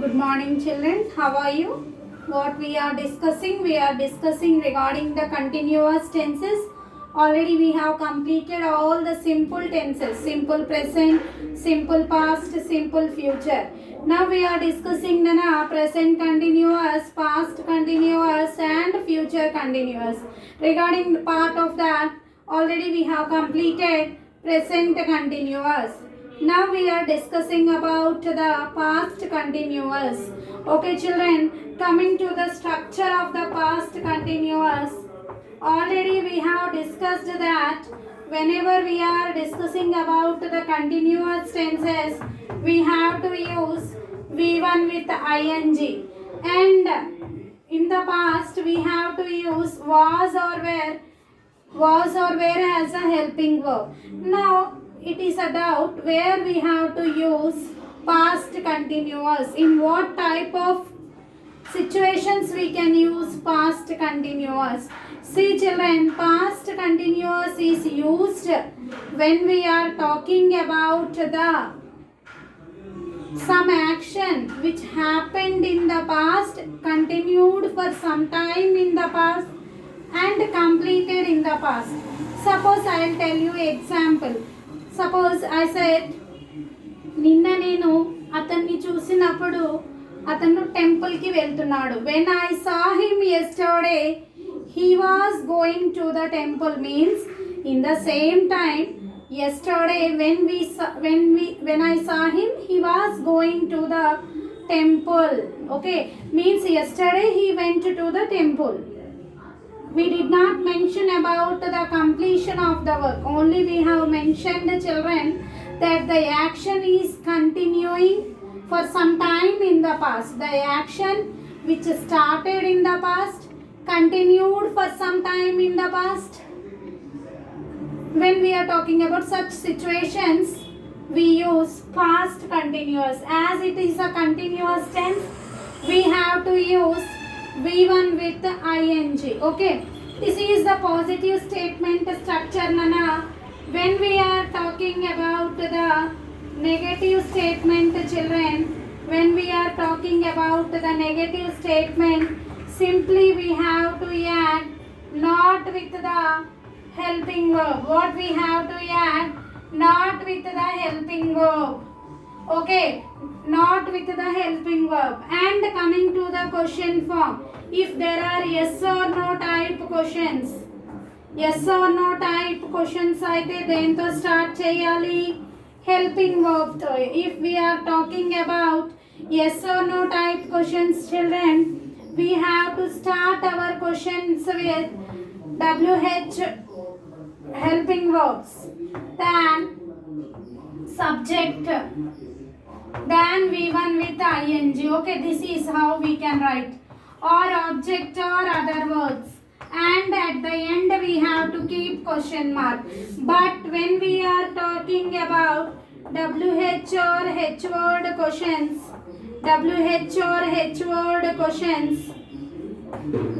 Good morning, children. How are you? What we are discussing? We are discussing regarding the continuous tenses. Already we have completed all the simple tenses: simple present, simple past, simple future. Now we are discussing the present continuous, past continuous, and future continuous. Regarding the part of that, already we have completed present continuous. Now we are discussing about the past continuous. Okay, children, coming to the structure of the past continuous. Already we have discussed that whenever we are discussing about the continuous tenses, we have to use V1 with ing, and in the past we have to use was or were as a helping verb. Now it is a doubt where we have to use past continuous. In what type of situations we can use past continuous? See children, past continuous is used when we are talking about the some action which happened in the past, continued for some time in the past, and completed in the past. Suppose I will tell you example. Suppose I said, నిన్న నేను అతన్ని చూసినప్పుడు అతను టెంపుల్కి వెళ్తున్నాడు. When I saw him yesterday he was going to the temple means in the same time yesterday when I saw him he was going to the temple. Okay, means yesterday he went to the temple. We did not mention about the completion of the work. Only we have mentioned, children, that the action is continuing for some time in the past. The action which started in the past continued for some time in the past. When we are talking about such situations, we use past continuous. As it is a continuous tense, we have to use V1 with ing. Okay, this is the positive statement structure, Nana. When we are talking about the negative statement, children, when we are talking about the negative statement, simply we have to add not with the helping verb. What we have to add? Not with the helping verb. Okay, not with the helping verb. And coming to the question form, if there are yes or no type questions, yes or no type questions అయితే దేంతో start చేయాలి? Helping verb తో. If we are talking about yes or no type questions, children, we have to start our questions with WH helping verbs, then subject, then V1 with ing. Okay, this is how we can write, or object or other words, and at the end we have to keep question mark. But when we are talking about WH or H word questions, WH or H word questions,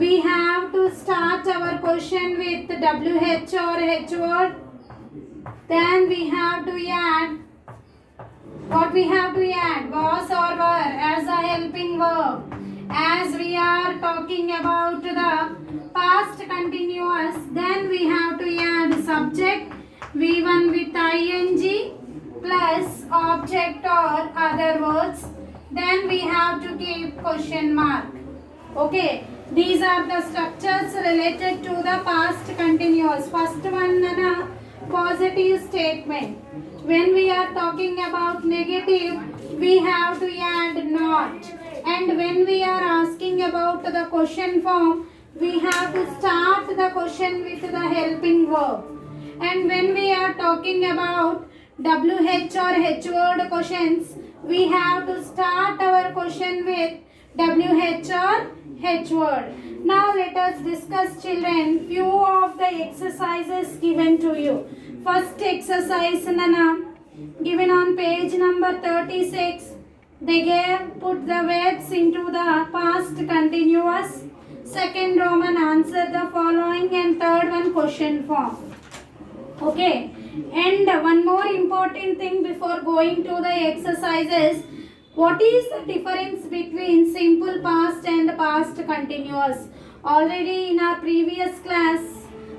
we have to start our question with WH or H word, then we have to add what we have to add, was or were as a helping verb. As we are talking about the past continuous, then we have to add subject V1 with ing plus object or other words, then we have to keep question mark. Okay, these are the structures related to the past continuous. First one, Nana, positive statement. When we are talking about negative, we have to add not. And when we are asking about the question form, we have to start the question with the helping verb. And when we are talking about WH or H word questions, we have to start our question with WH or H word. Now let us discuss, children, few of the exercises given to you. First exercise, Nana, given on page number 36. They gave put the verbs into the past continuous. Second Roman, answer the following, and third one question form. Okay, and one more important thing before going to the exercises, What is the difference between simple past and past continuous? Already in our previous class,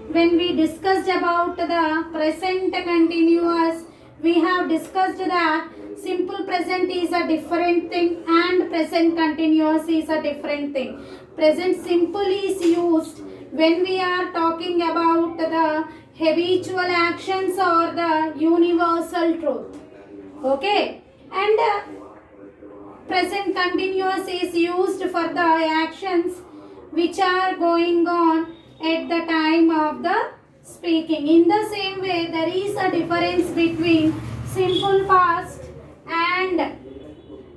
when we discussed about the present continuous, we have discussed that simple present is a different thing and present continuous is a different thing. Present simple is used when we are talking about the habitual actions or the universal truth. Okay, and present continuous is used for the actions which are going on at the time of the speaking. In the same way, there is a difference between simple past and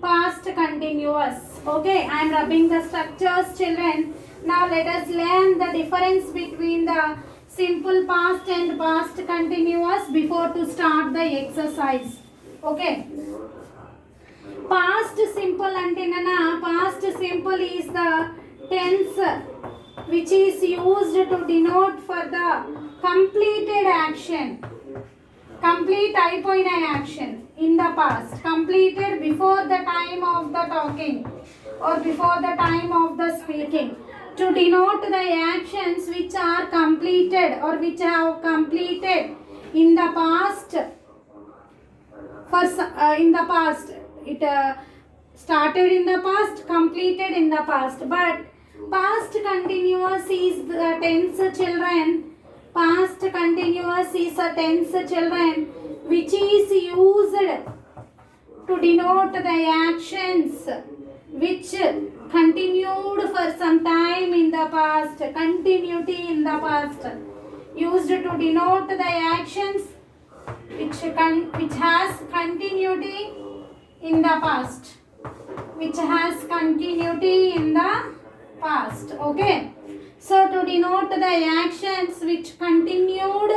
past continuous. Okay, I am rubbing the structures, children. Now let us learn the difference between the simple past and past continuous before to start the exercise. Okay. Past simple antenna, past simple is the tense which is used to denote for the completed action. Complete అయిపోయిన action in the past, completed before the time of the talking or before the time of the speaking, to denote the actions which are completed or which have completed in the past. For in the past it started in the past, completed in the past, but past continuous is the tense, children. Past continuous is a tense, children, which is used to denote the actions which continued for some time in the past. Continuity in the past, used to denote the actions which has continuity in the past, which has continuity in the past. Okay, so to denote the actions which continued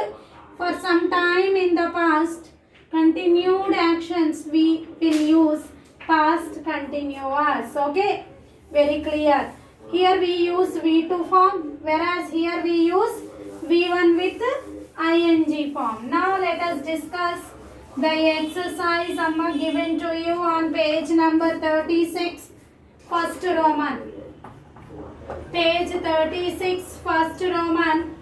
for some time in the past, continued actions, we will use past continuous. Okay, very clear. Here we use V2 form, whereas here we use V1 with ing form. Now let us discuss the exercise Amma given to you on page number 36, first Roman. Page 36, first Roman.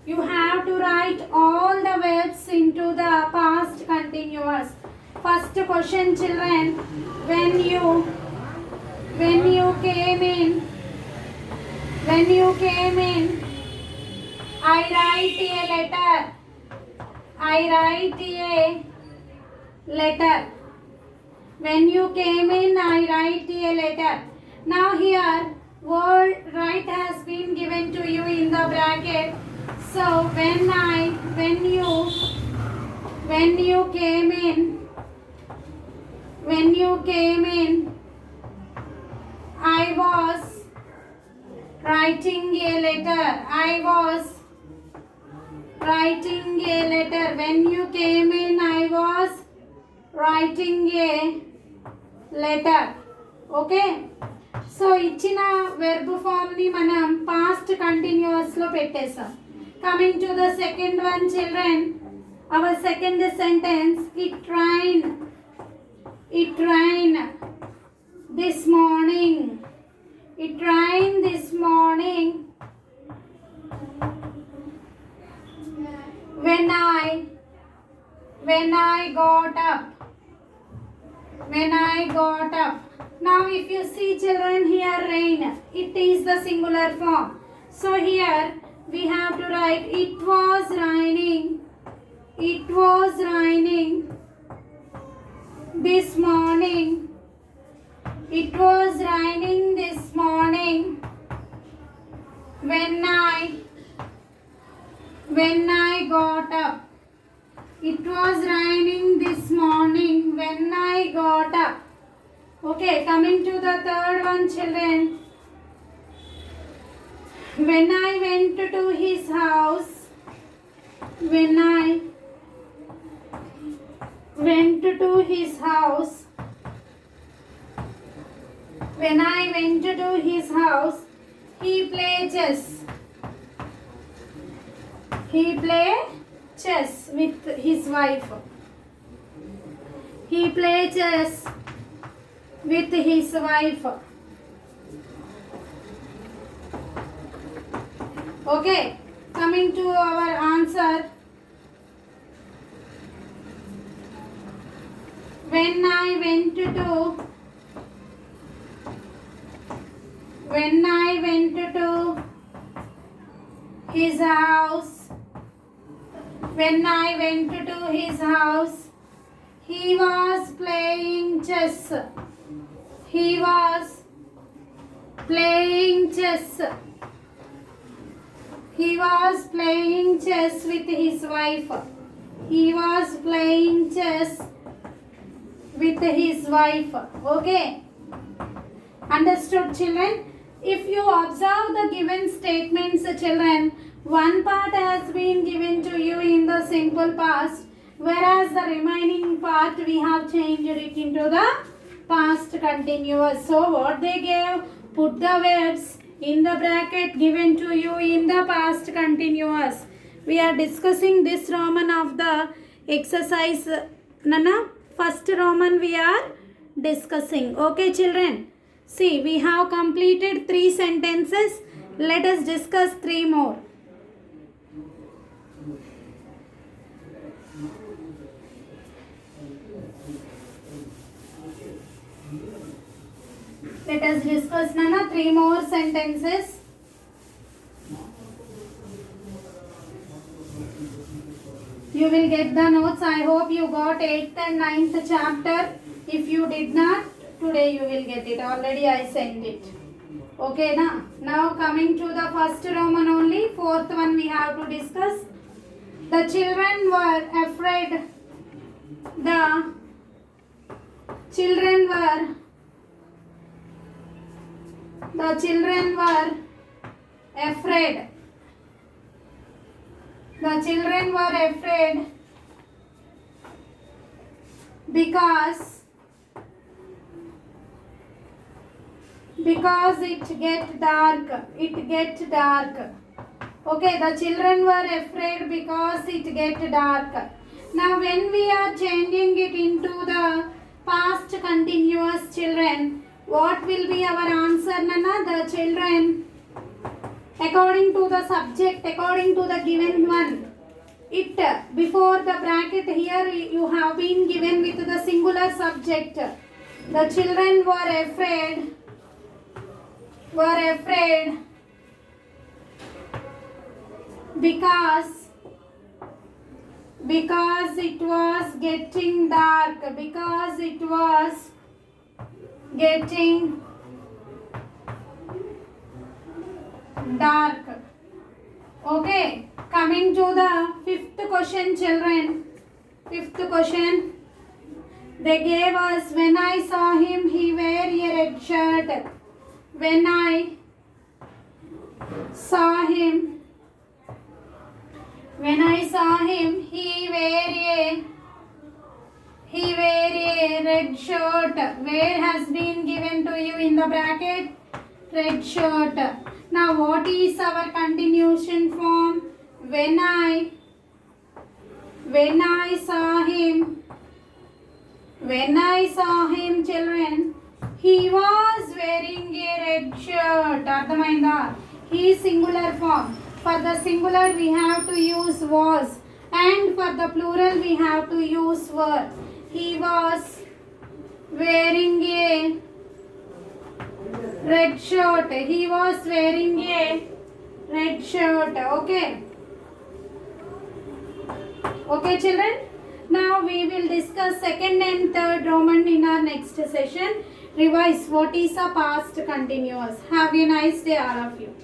You have to write all the verbs into the past continuous. First question, children. When you came in, I write a letter. When you came in, I write a letter. Now here word right has been given to you in the bracket. So when you came in, I was writing a letter. When you came in, I was writing a letter. Okay, so ఇచ్చిన verb form ని మనం past continuous లో పెట్టేసాం. Coming to the second one, children, our second sentence, it rain this morning. when I got up. Now if you see, children, here rain, it is the singular form. So here we have to write it was raining this morning. when I got up. It was raining this morning when I got up. Okay, coming to the third one, children. When I went to his house. When I went to his house, he played chess with his wife. He played chess with his wife. Okay, coming to our answer. When I went to his house, when I went to his house, he was playing chess. He was playing chess. He was playing chess with his wife. He was playing chess with his wife. Okay. Understood, children? If you observe the given statements, children, one part has been given to you in the simple past, whereas the remaining part we have changed it into the past continuous. So what they gave, put the verbs in the bracket given to you in the past continuous. We are discussing this Roman of the exercise. Nana, first Roman we are discussing. Okay, children. See, we have completed 3 sentences. Let us discuss 3 more. Let us discuss, Nana, 3 more sentences. You will get the notes. I hope you got 8th and 9th chapter. If you did not, today you will get it. Already I sent it. Okay, now coming to the first Roman only. 4th one we have to discuss. The children were afraid. The children were afraid. The children were afraid because it get dark. Okay, the children were afraid because it get dark. Now when we are changing it into the past continuous, children, what will be our answer, Nana? The children, according to the subject, according to the given one, it before the bracket here you have been given with the singular subject. The children were afraid because it was getting dark. Because it was getting dark. Okay, coming to the 5th question, children. 5th question. They gave us, when I saw him, he wear a red shirt. When I saw him, he wear a red shirt. Where has been given to you in the bracket? Red shirt. Now what is our continuation form? When I saw him, children, he was wearing a red shirt. Ardhamainda? He is singular form. For the singular we have to use was, and for the plural we have to use were. He was wearing a red shirt. He was wearing a red shirt. Okay. Okay, children. Now we will discuss 2nd and 3rd Roman in our next session. Revise what is a past continuous. Have a nice day, all of you.